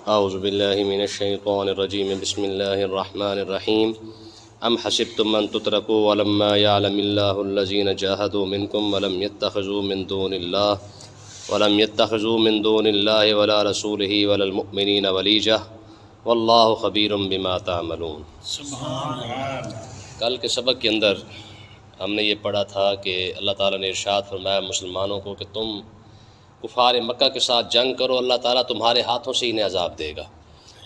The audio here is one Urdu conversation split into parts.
اعوذ باللہ من الشیطان الرجیم بسم اللہ الرحمن الرحیم ام حسبتم ان تترکوا ولما یعلم اللہ الذین جاہدوا منکم ولم يتخذوا من دون اللہ ولا رسولہ ولا المؤمنین ولیجہ واللہ خبیر بما تعملون۔ کل کے سبق کے اندر ہم نے یہ پڑھا تھا کہ اللہ تعالیٰ نے ارشاد فرمایا مسلمانوں کو کہ تم کفار مکہ کے ساتھ جنگ کرو، اللہ تعالیٰ تمہارے ہاتھوں سے انہیں عذاب دے گا،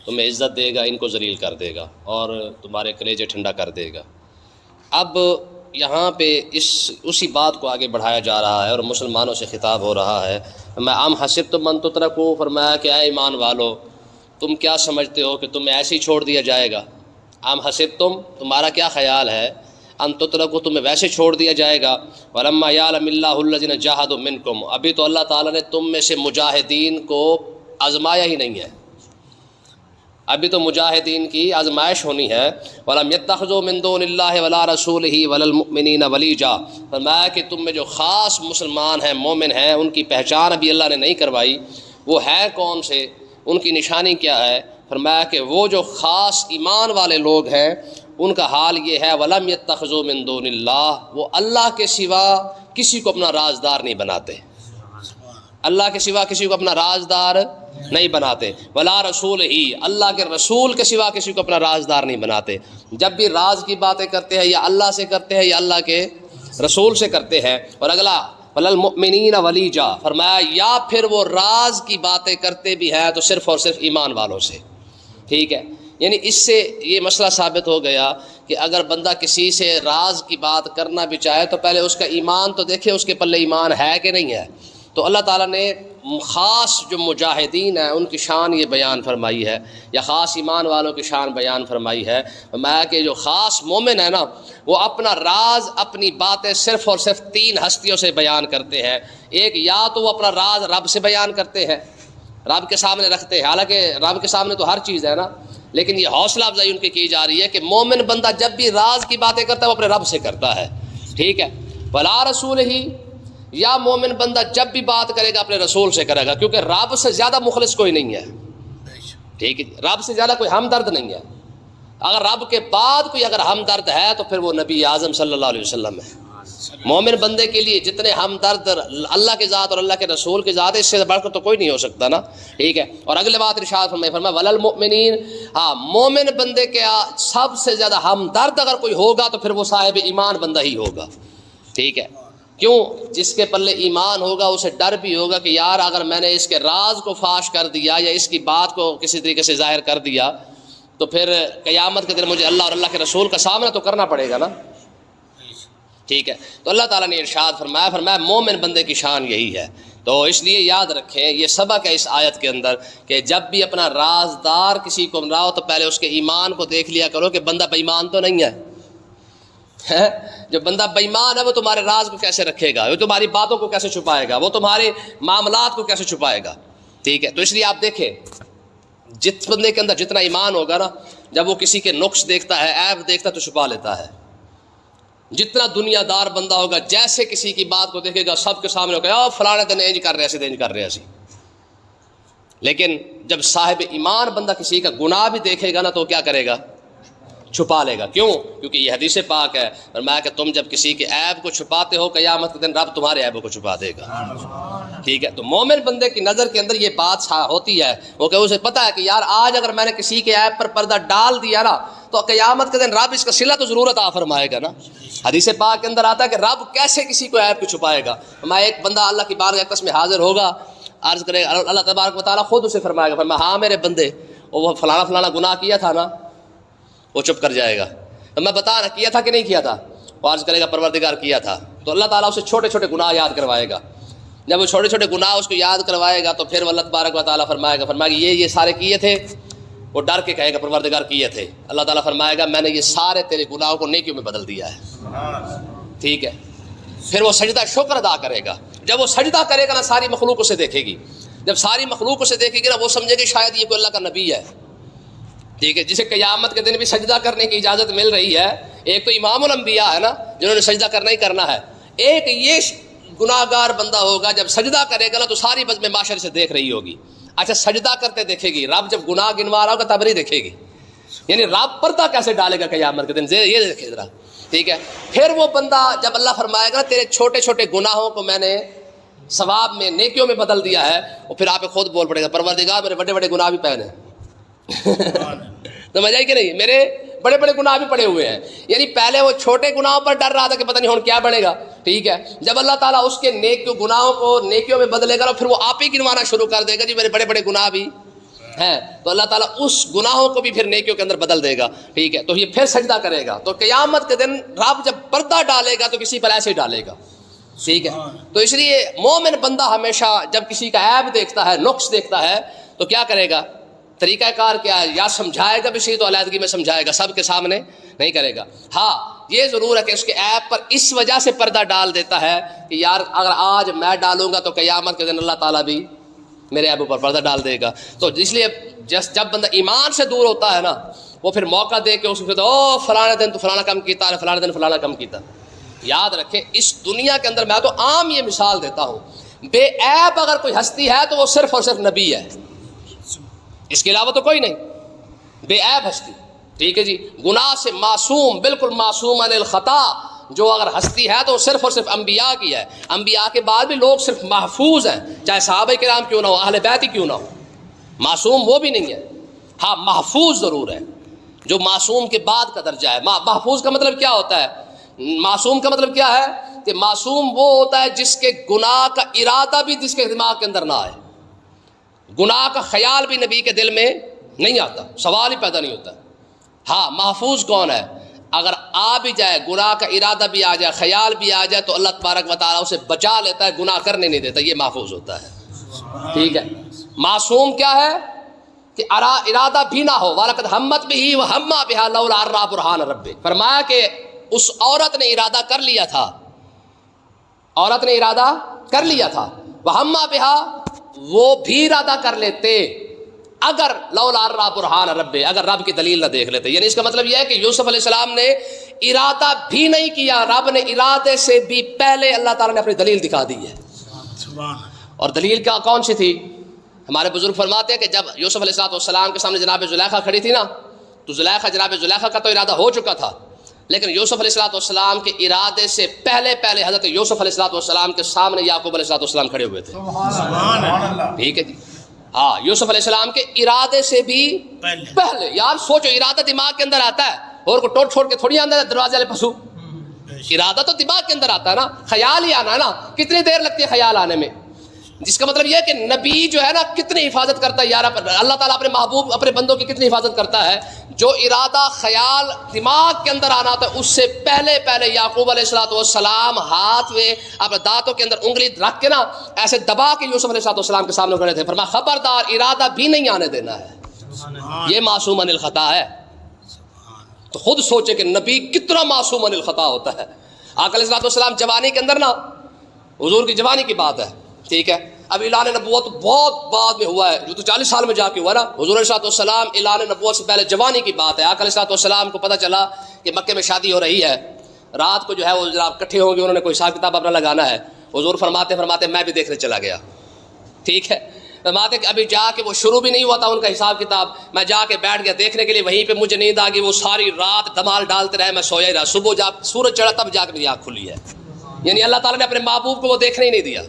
تمہیں عزت دے گا، ان کو ذلیل کر دے گا اور تمہارے کلیجے ٹھنڈا کر دے گا۔ اب یہاں پہ اسی بات کو آگے بڑھایا جا رہا ہے اور مسلمانوں سے خطاب ہو رہا ہے۔ میں ام حسبتم ان تترکوا، فرمایا کہ اے ایمان والو تم کیا سمجھتے ہو کہ تمہیں ایسے ہی چھوڑ دیا جائے گا؟ ام حسبتم، تمہارا کیا خیال ہے؟ ان تترکوا، تمہیں ویسے چھوڑ دیا جائے گا؟ ولما یعلم اللہ الذین جاہدوا منکم، ابھی تو اللہ تعالیٰ نے تم میں سے مجاہدین کو آزمایا ہی نہیں ہے، ابھی تو مجاہدین کی آزمائش ہونی ہے۔ ولم یتخذوا من دون اللہ ولا رسولہ ولا المؤمنین ولیجا، فرمایا کہ تم میں جو خاص مسلمان ہیں، مومن ہیں، ان کی پہچان ابھی اللہ نے نہیں کروائی۔ وہ ہے کون سے؟ ان کی نشانی کیا ہے؟ فرمایا کہ وہ جو خاص ایمان والے لوگ ہیں ان کا حال یہ ہے وَلَمْ يَتَّخِذُوا مِن دُونِ اللَّهِ، وہ اللہ کے سوا کسی کو اپنا رازدار نہیں بناتے، اللہ کے سوا کسی کو اپنا رازدار نہیں بناتے۔ وَلَا رَسُولِهِ، اللہ کے رسول کے سوا کسی کو اپنا رازدار نہیں بناتے۔ جب بھی راز کی باتیں کرتے ہیں یا اللہ سے کرتے ہیں یا اللہ کے رسول سے کرتے ہیں۔ اور اگلا وَلَا الْمُؤْمِنِينَ وَلِيجًا، فرمایا یا پھر وہ راز کی باتیں کرتے بھی ہیں تو صرف اور صرف ایمان والوں سے۔ ٹھیک ہے، یعنی اس سے یہ مسئلہ ثابت ہو گیا کہ اگر بندہ کسی سے راز کی بات کرنا بھی چاہے تو پہلے اس کا ایمان تو دیکھے، اس کے پلے ایمان ہے کہ نہیں ہے۔ تو اللہ تعالیٰ نے خاص جو مجاہدین ہیں ان کی شان یہ بیان فرمائی ہے، یا خاص ایمان والوں کی شان بیان فرمائی ہے۔ میں کہ جو خاص مومن ہے نا، وہ اپنا راز، اپنی باتیں صرف اور صرف تین ہستیوں سے بیان کرتے ہیں۔ ایک، یا تو وہ اپنا راز رب سے بیان کرتے ہیں، رب کے سامنے رکھتے ہیں، حالانکہ رب کے سامنے تو ہر چیز ہے نا، لیکن یہ حوصلہ افزائی ان کی جا رہی ہے کہ مومن بندہ جب بھی راز کی باتیں کرتا ہے وہ اپنے رب سے کرتا ہے۔ ٹھیک ہے، ولا رسول ہی، یا مومن بندہ جب بھی بات کرے گا اپنے رسول سے کرے گا، کیونکہ رب سے زیادہ مخلص کوئی نہیں ہے۔ ٹھیک ہے، رب سے زیادہ کوئی ہمدرد نہیں ہے۔ اگر رب کے بعد کوئی اگر ہمدرد ہے تو پھر وہ نبی اعظم صلی اللہ علیہ وسلم ہے۔ مومن بندے کے لیے جتنے ہمدرد اللہ کے ذات اور اللہ کے رسول کے ذات ہے، اس سے بڑھ کر تو کوئی نہیں ہو سکتا نا۔ ٹھیک ہے، اور اگلے بات ارشاد فرمایا وللمؤمنین، ہاں مومن بندے کے سب سے زیادہ ہمدرد اگر کوئی ہوگا تو پھر وہ صاحب ایمان بندہ ہی ہوگا۔ ٹھیک ہے، کیوں؟ جس کے پلے ایمان ہوگا اسے ڈر بھی ہوگا کہ یار اگر میں نے اس کے راز کو فاش کر دیا یا اس کی بات کو کسی طریقے سے ظاہر کر دیا تو پھر قیامت کے دن مجھے اللہ اور اللہ کے رسول کا سامنا تو کرنا پڑے گا نا۔ ٹھیک ہے، تو اللہ تعالیٰ نے ارشاد فرمایا مومن بندے کی شان یہی ہے۔ تو اس لیے یاد رکھیں، یہ سبق ہے اس آیت کے اندر کہ جب بھی اپنا رازدار کسی کو بناؤ تو پہلے اس کے ایمان کو دیکھ لیا کرو کہ بندہ بے ایمان تو نہیں ہے۔ جو بندہ بے ایمان ہے وہ تمہارے راز کو کیسے رکھے گا، وہ تمہاری باتوں کو کیسے چھپائے گا، وہ تمہارے معاملات کو کیسے چھپائے گا۔ ٹھیک ہے، تو اس لیے آپ دیکھیں جس بندے کے اندر جتنا ایمان ہوگا نا، جب وہ کسی کے نقص دیکھتا ہے، عیب دیکھتا ہے تو چھپا لیتا ہے۔ جتنا دنیا دار بندہ ہوگا، جیسے کسی کی بات کو دیکھے گا سب کے سامنے ہوگا فلانے دن انج کر رہے سی، انج کر رہے سی۔ لیکن جب صاحب ایمان بندہ کسی کا گناہ بھی دیکھے گا نا تو کیا کرے گا؟ چھپا لے گا۔ کیوں؟ کیونکہ یہ حدیث پاک ہے، فرمایا کہ تم جب کسی کے عیب کو چھپاتے ہو قیامت کے دن رب تمہارے عیبوں کو چھپا دے گا۔ ٹھیک ہے، تو مومن بندے کی نظر کے اندر یہ بات ہوتی ہے، وہ کہ اسے پتہ ہے کہ یار آج اگر میں نے کسی کے عیب پر پردہ ڈال دیا نا تو قیامت کے دن رب اس کا صلہ تو ضرور عطا فرمائے گا نا۔ حدیث پاک کے اندر آتا ہے کہ رب کیسے کسی کو عیب کو چھپائے گا۔ میں ایک بندہ اللہ کی بارگاہ میں حاضر ہوگا، عرض کرے گا، اللہ تبارک و تعالیٰ خود اسے فرمائے گا، فرمایا ہاں میرے بندے وہ فلانا فلانا گناہ کیا تھا نا، وہ چپ کر جائے گا۔ تو میں بتا رہا کیا تھا کہ نہیں کیا تھا، وہ عرض کرے گا پروردگار کیا تھا۔ تو اللہ تعالیٰ اسے چھوٹے چھوٹے گناہ یاد کروائے گا۔ جب وہ چھوٹے چھوٹے گناہ اس کو یاد کروائے گا تو پھر اللہ تبارک و تعالیٰ فرمائے گا یہ سارے کیے تھے، وہ ڈر کے کہے گا پروردگار کیے تھے۔ اللہ تعالیٰ فرمائے گا میں نے یہ سارے تیرے گناہوں کو نیکیوں میں بدل دیا ہے۔ ٹھیک ہے، پھر وہ سجدہ شکر ادا کرے گا۔ جب وہ سجدہ کرے گا نا ساری مخلوق اسے دیکھے گی، جب ساری مخلوق اسے دیکھے گی نا وہ سمجھے گی شاید یہ کوئی اللہ کا نبی ہے۔ ٹھیک ہے، جسے قیامت کے دن بھی سجدہ کرنے کی اجازت مل رہی ہے۔ ایک تو امام الانبیاء ہے نا جنہوں نے سجدہ کرنا ہی کرنا ہے، ایک یہ گناہ گار بندہ ہوگا جب سجدہ کرے گا نا تو ساری بزم معاشرے سے دیکھ رہی ہوگی۔ اچھا سجدہ کرتے دیکھے گی، رب جب گناہ گنوا رہا ہوگا تب نہیں دیکھے گی، یعنی رب پردہ کیسے ڈالے گا قیامت کے دن، یہ دیکھے ذرا، ٹھیک ہے. پھر وہ بندہ جب اللہ فرمائے گا تیرے چھوٹے چھوٹے گناہوں کو میں نے ثواب میں نیکیوں میں بدل دیا ہے، اور پھر آپ خود بول پڑے گا پروردگار میرے بڑے بڑے گناہ بھی پہنے سمجھ آئی کہ نہیں، میرے بڑے بڑے گناہ بھی پڑے ہوئے ہیں. یعنی پہلے وہ چھوٹے گناہوں پر ڈر رہا تھا کہ پتہ نہیں ہوں کیا بنے گا، ٹھیک ہے. جب اللہ تعالیٰ اس کے نیک گناہوں کو نیکیوں میں بدلے گا پھر وہ آپ ہی گنوانا شروع کر دے گا، جی میرے بڑے بڑے گناہ بھی ہیں، تو اللہ تعالیٰ اس گناہوں کو بھی پھر نیکیوں کے اندر بدل دے گا، ٹھیک ہے. تو یہ پھر سجدہ کرے گا. تو قیامت کے دن رب جب پردہ ڈالے گا تو کسی پر ایسے ڈالے گا، ٹھیک ہے. تو اس لیے مومن بندہ ہمیشہ جب کسی کا عیب دیکھتا ہے، نقص دیکھتا ہے، تو کیا کرے گا، طریقہ کار کیا ہے، یا سمجھائے گا بھی صحیح تو علیحدگی میں سمجھائے گا، سب کے سامنے نہیں کرے گا. ہاں یہ ضرور ہے کہ اس کے عیب پر اس وجہ سے پردہ ڈال دیتا ہے کہ یار اگر آج میں ڈالوں گا تو قیامت کے دن اللہ تعالیٰ بھی میرے عیبوں پر پردہ ڈال دے گا. تو اس لیے جب بندہ ایمان سے دور ہوتا ہے نا، وہ پھر موقع دے کے اس کو کہتا او فلانا دن تو فلانا کم کیتا ہے، فلانا دن فلانا کم کیتا. یاد رکھیں اس دنیا کے اندر، میں تو عام یہ مثال دیتا ہوں، بے عیب اگر کوئی ہستی ہے تو وہ صرف اور صرف نبی ہے، اس کے علاوہ تو کوئی نہیں. بے عیب ہستی، ٹھیک ہے جی، گناہ سے معصوم، بالکل معصوم عن الخطا جو اگر ہستی ہے تو صرف اور صرف انبیاء کی ہے. انبیاء کے بعد بھی لوگ صرف محفوظ ہیں، چاہے صحابہ کرام کیوں نہ ہو، اہل بیت ہی کیوں نہ ہو، معصوم وہ بھی نہیں ہے. ہاں محفوظ ضرور ہے، جو معصوم کے بعد کا درجہ ہے. محفوظ کا مطلب کیا ہوتا ہے، معصوم کا مطلب کیا ہے کہ معصوم وہ ہوتا ہے جس کے گناہ کا ارادہ بھی جس کے دماغ کے اندر نہ آئے، گناہ کا خیال بھی نبی کے دل میں نہیں آتا، سوال ہی پیدا نہیں ہوتا. ہاں محفوظ کون ہے، اگر آ بھی جائے، گناہ کا ارادہ بھی آ جائے، خیال بھی آ جائے تو اللہ تبارک و تعالیٰ اسے بچا لیتا ہے، گناہ کرنے نہیں دیتا، یہ محفوظ ہوتا ہے، ٹھیک ہے. معصوم کیا ہے کہ ارادہ بھی نہ ہو، وَلَقَدْ هَمَّتْ بِهِ وَهَمَّ بِهَا لَوْلَا أَن رَأَىٰ بُرْهَانَ رَبِّهِ، فرمایا کہ اس عورت نے ارادہ کر لیا تھا، عورت نے ارادہ کر لیا تھا، وَهَمَّ بِهَا وہ بھی ارادہ کر لیتے اگر لولا ارى برہان رب، اگر رب کی دلیل نہ دیکھ لیتے. یعنی اس کا مطلب یہ ہے کہ یوسف علیہ السلام نے ارادہ بھی نہیں کیا، رب نے ارادے سے بھی پہلے اللہ تعالیٰ نے اپنی دلیل دکھا دی ہے. اور دلیل کیا کون سی تھی، ہمارے بزرگ فرماتے ہیں کہ جب یوسف علیہ السلام کے سامنے جناب زلیخا کھڑی تھی نا، تو جناب زلیخا کا تو ارادہ ہو چکا تھا، لیکن یوسف علیہ السلام کے ارادے سے پہلے حضرت یوسف علیہ السلام کے سامنے یعقوب علیہ السلام کھڑے ہوئے تھے. ٹھیک ہے جی، ہاں یوسف علیہ السلام کے ارادے سے بھی پہلے. یار سوچو، ارادہ دماغ کے اندر آتا ہے، اور کو ٹوٹ چھوڑ کے تھوڑی آندر دروازے والے پسو، ارادہ تو دماغ کے اندر آتا ہے نا، خیال ہی آنا ہے نا. کتنی دیر لگتی ہے خیال آنے میں، جس کا مطلب یہ ہے کہ نبی جو ہے نا کتنی حفاظت کرتا ہے یار، اللہ تعالیٰ اپنے محبوب اپنے بندوں کی کتنی حفاظت کرتا ہے. جو ارادہ خیال دماغ کے اندر آنا ہوتا ہے اس سے پہلے یعقوب علیہ السلام ہاتھ میں اپنے دانتوں کے اندر انگلی رکھ کے نا ایسے دبا کے یوسف علیہ السلام کے سامنے کھڑے تھے، فرمایا خبردار ارادہ بھی نہیں آنے دینا ہے، یہ معصوم عن الخطا ہے. تو خود سوچے کہ نبی کتنا معصوم عن الخطا ہوتا ہے. آقا علیہ السلام جوانی کے اندر نا، حضور کی جوانی کی بات ہے، ٹھیک ہے. اب اعلان نبوت بہت بعد میں ہوا ہے، جو تو 40 سال میں جا کے ہوا نا. حضور علیہ السلام اعلان نبوت سے پہلے جوانی کی بات ہے. آقا علیہ السلام کو پتہ چلا کہ مکے میں شادی ہو رہی ہے، رات کو جو ہے وہ جناب اکٹھے ہوں گے، انہوں نے کوئی حساب کتاب اپنا لگانا ہے. حضور فرماتے میں بھی دیکھنے چلا گیا، ٹھیک ہے. فرماتے کہ ابھی جا کے وہ شروع بھی نہیں ہوا تھا ان کا حساب کتاب، میں جا کے بیٹھ گیا دیکھنے کے لیے، وہیں پہ مجھے نیند آ گئی. وہ ساری رات دھمال ڈالتے رہے، میں سویا ہی رہا. صبح جب سورج چڑھا تب جا کے میری آنکھ کھلی ہے. یعنی اللہ تعالیٰ نے اپنے محبوب کو وہ دیکھنے ہی نہیں دیا.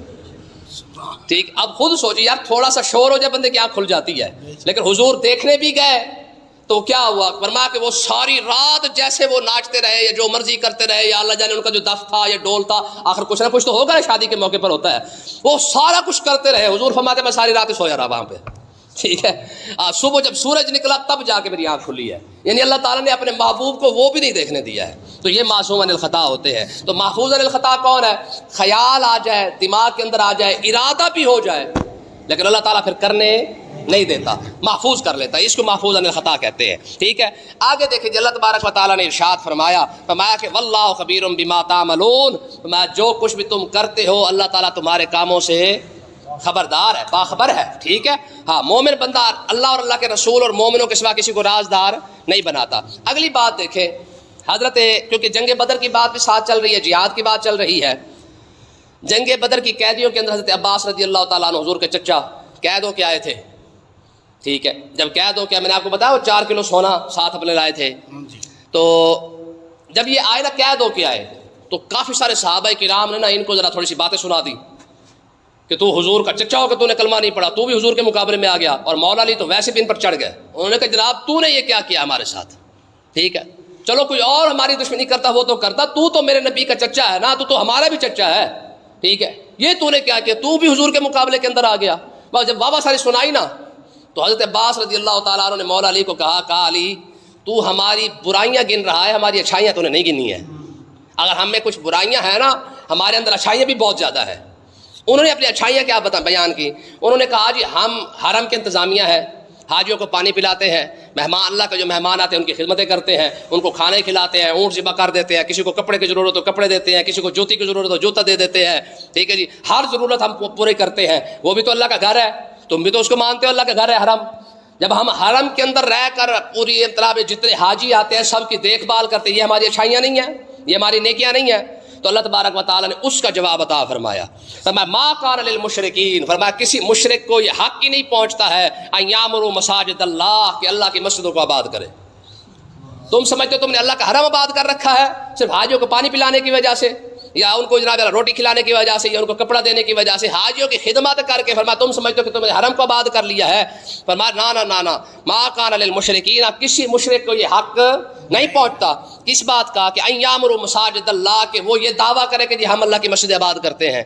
ٹھیک، اب خود سوچیے یار، تھوڑا سا شور ہو جائے بندے کی آنکھ کھل جاتی ہے. لیکن حضور دیکھنے بھی گئے تو کیا ہوا، فرمایا کہ وہ ساری رات جیسے وہ ناچتے رہے یا جو مرضی کرتے رہے، یا اللہ جانے ان کا جو دف تھا یا ڈول تھا، آخر کچھ نہ کچھ تو ہوگا نا، شادی کے موقع پر ہوتا ہے، وہ سارا کچھ کرتے رہے. حضور فرماتے میں ساری رات سویا رہا وہاں پہ، ٹھیک ہے. صبح جب سورج نکلا تب جا کے میری آنکھ کھلی ہے. یعنی اللہ تعالیٰ نے اپنے محبوب کو وہ بھی نہیں دیکھنے دیا ہے. تو یہ معصوم عن الخطا ہوتے ہیں. تو محفوظ عن الخطا کون ہے، خیال آ جائے دماغ کے اندر، آ جائے ارادہ بھی ہو جائے، لیکن اللہ تعالیٰ پھر کرنے نہیں دیتا، محفوظ کر لیتا ہے. اس کو محفوظ عن الخطا کہتے ہیں. ٹھیک ہے، آگے دیکھیں اللہ تبارک و تعالیٰ نے ارشاد فرمایا کہ واللہ خبیر بما تعملون، فرمایا جو کچھ بھی تم کرتے ہو اللہ تعالیٰ تمہارے کاموں سے خبردار ہے، باخبر ہے. ٹھیک ہے، ہاں مومن بندہ اللہ اور اللہ کے رسول اور مومنوں کے سوا کسی کو رازدار نہیں بناتا. اگلی بات دیکھیں، حضرت کیونکہ جنگ بدر کی بات بھی ساتھ چل رہی ہے، جہاد کی بات چل رہی ہے. جنگ بدر کی قیدیوں کے اندر حضرت عباس رضی اللہ تعالیٰ عنہ حضور کے چچا قید ہو کے آئے تھے. ٹھیک ہے، جب قید ہو کے میں نے آپ کو بتایا وہ 4 کلو سونا ساتھ اپنے لائے تھے، تو جب یہ آئے نا قید ہو کے آئے تو کافی سارے صحابہ کرام نے نا ان کو ذرا تھوڑی سی باتیں سنا دی کہ تو حضور کا چچا ہو کہ تو نے کلمہ نہیں پڑھا، تو بھی حضور کے مقابلے میں آ گیا، اور مولا علی تو ویسے بھی ان پر چڑھ گئے. انہوں نے کہا جناب تو نے یہ کیا کیا ہمارے ساتھ، ٹھیک ہے چلو کوئی اور ہماری دشمنی کرتا وہ تو کرتا، تو میرے نبی کا چچا ہے نا، تو ہمارا بھی چچا ہے، ٹھیک ہے یہ تو نے کیا کیا، تو بھی حضور کے مقابلے کے اندر آ گیا. جب بابا ساری سنائی نا تو حضرت عباس رضی اللہ تعالیٰ عنہ نے مولا علی کو کہا علی تو ہماری برائیاں گن رہا ہے، ہماری اچھائیاں تو نے نہیں گنی ہے. اگر ہم میں کچھ برائیاں ہیں نا، ہمارے اندر اچھائیاں بھی بہت زیادہ ہیں. انہوں نے اپنی اچھائیاں کیا بیان کی، انہوں نے کہا جی ہم حرم کے انتظامیہ ہیں، حاجیوں کو پانی پلاتے ہیں، مہمان اللہ کے جو مہمان آتے ہیں ان کی خدمتیں کرتے ہیں، ان کو کھانے کھلاتے ہیں، اونٹ ذبح کر دیتے ہیں، کسی کو کپڑے کی ضرورت ہو کپڑے دیتے ہیں، کسی کو جوتی کی ضرورت ہو جوتا دے دیتے ہیں، ٹھیک ہے جی ہر ضرورت ہم پورے کرتے ہیں. وہ بھی تو اللہ کا گھر ہے، تم بھی تو اس کو مانتے ہو اللہ کا گھر ہے حرم. جب ہم حرم کے اندر رہ کر پوری اطلاع جتنے حاجی آتے ہیں سب کی دیکھ بھال کرتے ہیں، یہ ہماری اچھائیاں نہیں ہیں، یہ ہماری نیکیاں نہیں ہیں. تو اللہ تبارک و تعالیٰ نے اس کا جواب عطا فرمایا، فرمایا ما کان للمشرکین، فرمایا کسی مشرک کو یہ حق ہی نہیں پہنچتا ہے ان یامروا مساجد اللہ، کہ اللہ کی مسجدوں کو آباد کرے. تم سمجھتے ہو تم نے اللہ کا حرم آباد کر رکھا ہے صرف حاجیوں کو پانی پلانے کی وجہ سے، یا ان کو جناب روٹی کھلانے کی وجہ سے، یا ان کو کپڑا دینے کی وجہ سے، حاجیوں کی خدمت کر کے. فرمایا تم سمجھتے ہو کہ تم نے حرم کو آباد کر لیا ہے. فرمایا نا نا نا نا ما کان للمشرکین، کسی مشرک کو یہ حق نہیں پہنچتا کس بات کا کہ ان یامروا مساجد اللہ، کہ وہ یہ دعویٰ کرے کہ جی ہم اللہ کی مسجد آباد کرتے ہیں،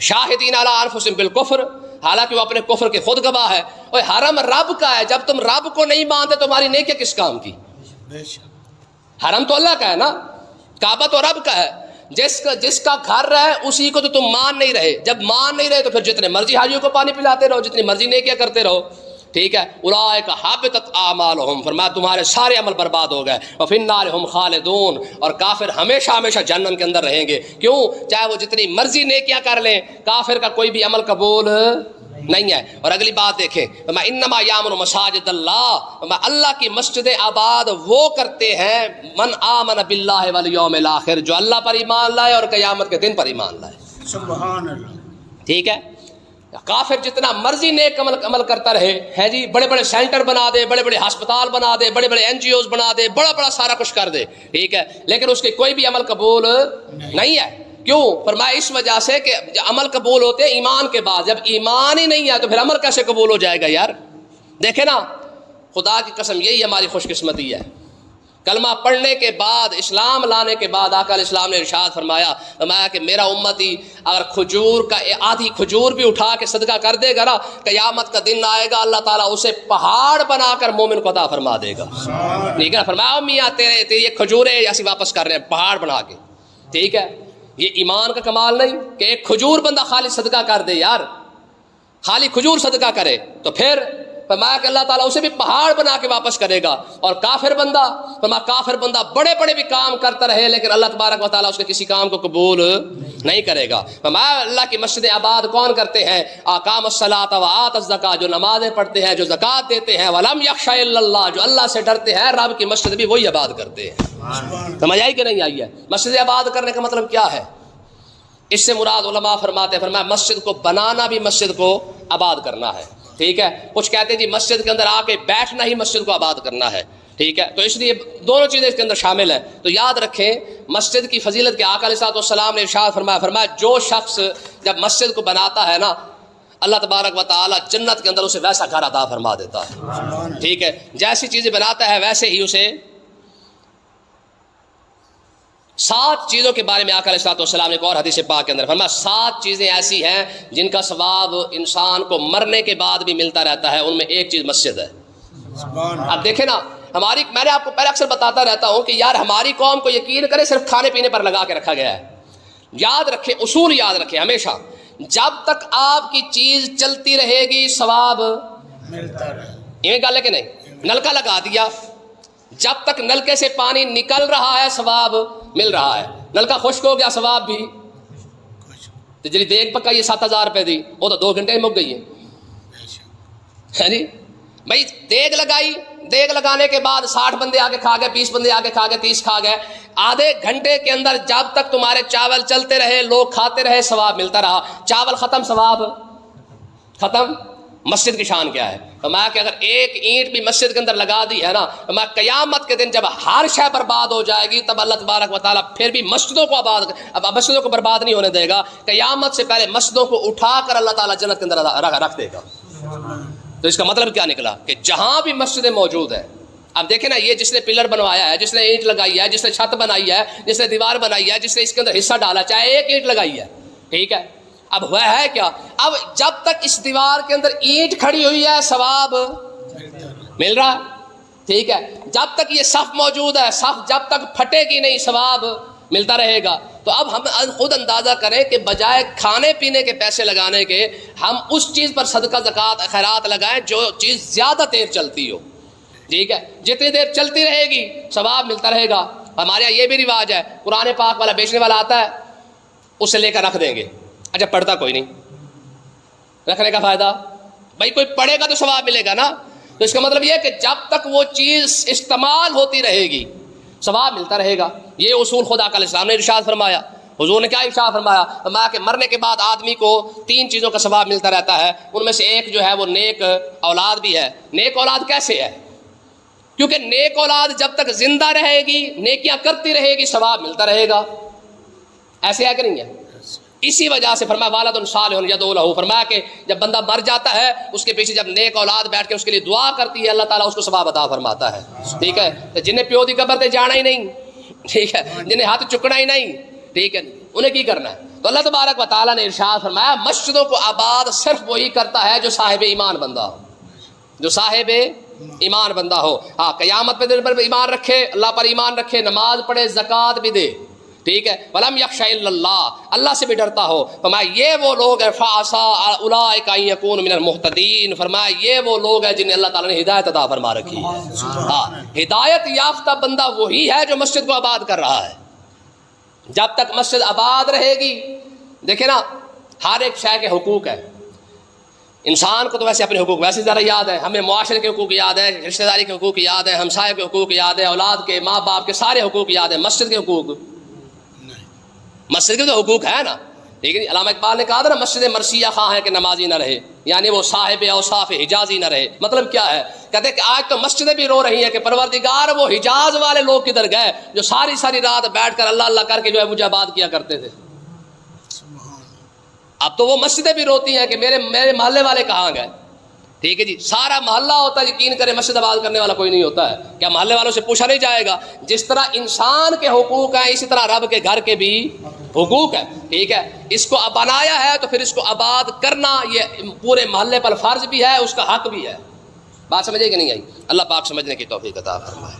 شاہدین علی انفسہم بالکفر، حالانکہ وہ اپنے کفر کے خود گواہ ہے. اور حرم رب کا ہے، جب تم رب کو نہیں مانتے تمہاری نیکی کس کام کی؟ حرم تو اللہ کا ہے نا، کعبہ تو رب کا ہے، جس کا گھر ہے اسی کو تو تم مان نہیں رہے. جب مان نہیں رہے تو پھر جتنے مرضی حاجیوں کو پانی پلاتے رہو، جتنی مرضی نیکیاں کرتے رہو، ٹھیک ہے. اولئک حبطت اعمالہم، فرمایا تمہارے سارے عمل برباد ہو گئے. وفی النار ہم خالدون، اور کافر ہمیشہ ہمیشہ جہنم کے اندر رہیں گے. کیوں؟ چاہے وہ جتنی مرضی نیکیاں کر لیں، کافر کا کوئی بھی عمل قبول نہیں ہے. اور اگلی بات دیکھیں، انما یامر مساجد اللہ، اللہ کی مسجدیں آباد وہ کرتے ہیں من آمن باللہ والیوم الاخر، جو اللہ پر ایمان لائے اور قیامت کے دن پر ایمان لائے. سبحان اللہ. ٹھیک ہے، کافر جتنا مرضی نیک عمل کرتا رہے ہے جی، بڑے بڑے سینٹر بنا دے، بڑے بڑے ہسپتال بنا دے، بڑے بڑے NGOs بنا دے، بڑا بڑا سارا کچھ کر دے، ٹھیک ہے، لیکن اس کے کوئی بھی عمل قبول نہیں ہے. کیوں؟ فرمایا اس وجہ سے کہ عمل قبول ہوتے ہیں ایمان کے بعد، جب ایمان ہی نہیں ہے تو پھر عمل کیسے قبول ہو جائے گا یار؟ دیکھیں نا، خدا کی قسم یہی ہماری خوش قسمتی ہے. کلمہ پڑھنے کے بعد، اسلام لانے کے بعد آقا علیہ السلام نے ارشاد فرمایا کہ میرا امتی اگر کھجور کا آدھی کھجور بھی اٹھا کے صدقہ کر دے گا نا، قیامت کا دن آئے گا اللہ تعالیٰ اسے پہاڑ بنا کر مومن کو عطا فرما دے گا. ٹھیک ہے، فرمایا میاں تیرے یہ کھجوریں ایسی واپس کر رہے ہیں پہاڑ بنا کے. ٹھیک ہے، یہ ایمان کا کمال نہیں کہ ایک کھجور بندہ خالی صدقہ کر دے یار، خالی کھجور صدقہ کرے تو پھر فرمایا کہ اللہ تعالیٰ اسے بھی پہاڑ بنا کے واپس کرے گا. اور کافر بندہ، فرمایا کافر بندہ بڑے بڑے بھی کام کرتا رہے لیکن اللہ تبارک و تعالیٰ اس کے کسی کام کو قبول نہیں کرے گا. فرمایا اللہ کی مسجد آباد کون کرتے ہیں؟ اقام الصلاۃ و آت الزکاۃ، جو نمازیں پڑھتے ہیں، جو زکوٰۃ دیتے ہیں، ولم یخش الا اللہ، جو اللہ سے ڈرتے ہیں، رب کی مسجد بھی وہی آباد کرتے ہیں. سمجھ آئی کہ نہیں آئی ہے؟ مسجد آباد کرنے کا مطلب کیا ہے؟ اس سے مراد علماء فرماتے ہیں، فرمایا مسجد کو بنانا بھی مسجد کو آباد کرنا ہے. ٹھیک ہے، کچھ کہتے ہیں جی مسجد کے اندر آ کے بیٹھنا ہی مسجد کو آباد کرنا ہے. ٹھیک ہے، تو اس لیے دونوں چیزیں اس کے اندر شامل ہیں. تو یاد رکھیں مسجد کی فضیلت کے آقا علیہ السلام نے ارشاد فرمایا جو شخص جب مسجد کو بناتا ہے نا، اللہ تبارک و تعالیٰ جنت کے اندر اسے ویسا گھر عطا فرما دیتا ہے. ٹھیک ہے، جیسی چیزیں بناتا ہے ویسے ہی اسے 7 چیزوں کے بارے میں آقا علیہ السلام نے ایک اور حدیث پاک کے اندر فرمایا 7 چیزیں ایسی ہیں جن کا ثواب انسان کو مرنے کے بعد بھی ملتا رہتا ہے، ان میں ایک چیز مسجد ہے. اب دیکھیں نا، میں نے آپ کو پہلے اکثر بتاتا رہتا ہوں کہ یار ہماری قوم کو یقین کرے صرف کھانے پینے پر لگا کے رکھا گیا ہے. یاد رکھیں، اصول یاد رکھیں ہمیشہ، جب تک آپ کی چیز چلتی رہے گی ثواب ملتا رہے. یہ گل ہے کہ نہیں؟ نلکا لگا دیا، جب تک نلکے سے پانی نکل رہا ہے ثواب مل رہا ہے. نلکا خشک ہو گیا ثواب بھی. تو جی دیگ پکائی 7,000 روپے دی، وہ تو 2 گھنٹے ہی مک گئی ہے جی. بھائی دیگ لگائی، دیگ لگانے کے بعد 60 بندے آگے کھا گئے، 20 بندے آگے کھا گئے، 30 کھا گئے. آدھے گھنٹے کے اندر جب تک تمہارے چاول چلتے رہے، لوگ کھاتے رہے، ثواب ملتا رہا. چاول ختم، ثواب ختم. مسجد کی شان کیا ہے؟ فرمایا کہ اگر ایک اینٹ بھی مسجد کے اندر لگا دی ہے نا، فرمایا قیامت کے دن جب ہر شے برباد ہو جائے گی تب اللہ تبارک و تعالیٰ پھر بھی مسجدوں کو برباد نہیں ہونے دے گا. قیامت سے پہلے مسجدوں کو اٹھا کر اللہ تعالیٰ جنت کے اندر رکھ دے گا. تو اس کا مطلب کیا نکلا کہ جہاں بھی مسجدیں موجود ہیں، اب دیکھیں نا، یہ جس نے پلر بنوایا ہے، جس نے اینٹ لگائی ہے، جس نے چھت بنائی ہے، جس نے دیوار بنائی ہے، جس نے اس کے اندر حصہ ڈالا، چاہے ایک اینٹ لگائی ہے، ٹھیک ہے، اب ہوا ہے کیا؟ اب جب تک اس دیوار کے اندر اینٹ کھڑی ہوئی ہے ثواب مل رہا ہے، ٹھیک ہے، جب تک یہ صف موجود ہے، صف جب تک پھٹے گی نہیں ثواب ملتا رہے گا. تو اب ہم خود اندازہ کریں کہ بجائے کھانے پینے کے پیسے لگانے کے ہم اس چیز پر صدقہ زکوٰۃ خیرات لگائیں جو چیز زیادہ دیر چلتی ہو، ٹھیک ہے، جتنی دیر چلتی رہے گی ثواب ملتا رہے گا. ہمارے یہاں یہ بھی رواج ہے، قرآن پاک والا بیچنے والا آتا ہے، اسے لے کر رکھ دیں گے. اچھا پڑھتا کوئی نہیں، رکھنے کا فائدہ بھائی کوئی پڑھے گا تو ثواب ملے گا نا. تو اس کا مطلب یہ ہے کہ جب تک وہ چیز استعمال ہوتی رہے گی ثواب ملتا رہے گا. یہ اصول خدا کا اسلام نے ارشاد فرمایا. حضور نے کیا ارشاد فرمایا؟ فرمایا کہ مرنے کے بعد آدمی کو 3 چیزوں کا ثواب ملتا رہتا ہے. ان میں سے ایک جو ہے وہ نیک اولاد بھی ہے. نیک اولاد کیسے ہے؟ کیونکہ نیک اولاد جب تک زندہ رہے گی، نیکیاں کرتی رہے گی، ثواب ملتا رہے گا. ایسے ہے کہ نہیں ہے؟ اسی وجہ سے فرمایا والد صالح یدعو لہ، فرمایا کہ جب بندہ مر جاتا ہے اس کے پیچھے جب نیک اولاد بیٹھ کے اس کے لیے دعا کرتی ہے، اللہ تعالیٰ اس کو ثواب عطا فرماتا ہے. ٹھیک ہے، جنہیں پیو دی قبر تے جانا ہی نہیں، ٹھیک ہے، جنہیں ہاتھ چکنا ہی نہیں، ٹھیک ہے، انہیں کی کرنا ہے؟ تو اللہ تبارک و تعالیٰ نے ارشاد فرمایا مسجدوں کو آباد صرف وہی کرتا ہے جو صاحب ایمان بندہ ہو، جو صاحب ایمان بندہ ہو. ہاں، قیامت پہ دن پر ایمان رکھے، اللہ پر ایمان رکھے، نماز پڑھے، زکوٰۃ بھی دے، ٹھیک ہے، وَلَمْ يَخْشَ إِلَّا اللَّهِ، اللہ سے بھی ڈرتا ہو. فرمایا یہ وہ لوگ ہیں فَعَسَىٰ أُولَٰئِكَ أَن يَكُونُوا مِنَ الْمُهْتَدِينَ، فرمایا یہ وہ لوگ ہیں جنہیں اللہ تعالیٰ نے ہدایت عطا فرما رکھی ہے. ہاں، ہدایت یافتہ بندہ وہی ہے جو مسجد کو آباد کر رہا ہے. جب تک مسجد آباد رہے گی، دیکھیں نا، ہر ایک شے کے حقوق ہے. انسان کو تو ویسے اپنے حقوق ویسے ذرا یاد ہے، ہمیں معاشرے کے حقوق یاد ہے، رشتہ داری کے حقوق یاد ہے، ہمسائے کے حقوق یاد ہے، اولاد کے، ماں باپ کے سارے حقوق یاد ہیں. مسجد کے حقوق، مسجد کے تو حقوق ہے نا، ٹھیک ہے. علامہ اقبال نے کہا تھا نا، مسجد مرثیہ خواہ ہے کہ نمازی نہ رہے، یعنی وہ صاحب اوصاف حجازی نہ رہے. مطلب کیا ہے؟ کہتے ہیں کہ آج تو مسجدیں بھی رو رہی ہیں کہ پروردگار وہ حجاز والے لوگ کدھر گئے جو ساری ساری رات بیٹھ کر اللہ اللہ کر کے جو ہے مجھے آباد کیا کرتے تھے. اب تو وہ مسجدیں بھی روتی ہیں کہ میرے محلے والے کہاں گئے. ٹھیک ہے جی، سارا محلہ ہوتا ہے، یقین کرے مسجد آباد کرنے والا کوئی نہیں ہوتا ہے. کیا محلے والوں سے پوچھا نہیں جائے گا؟ جس طرح انسان کے حقوق ہیں اسی طرح رب کے گھر کے بھی حقوق ہے. ٹھیک ہے، اس کو بنایا ہے تو پھر اس کو آباد کرنا یہ پورے محلے پر فرض بھی ہے، اس کا حق بھی ہے. بات سمجھے کہ نہیں آئی؟ اللہ پاک سمجھنے کی توفیق عطا فرمائے.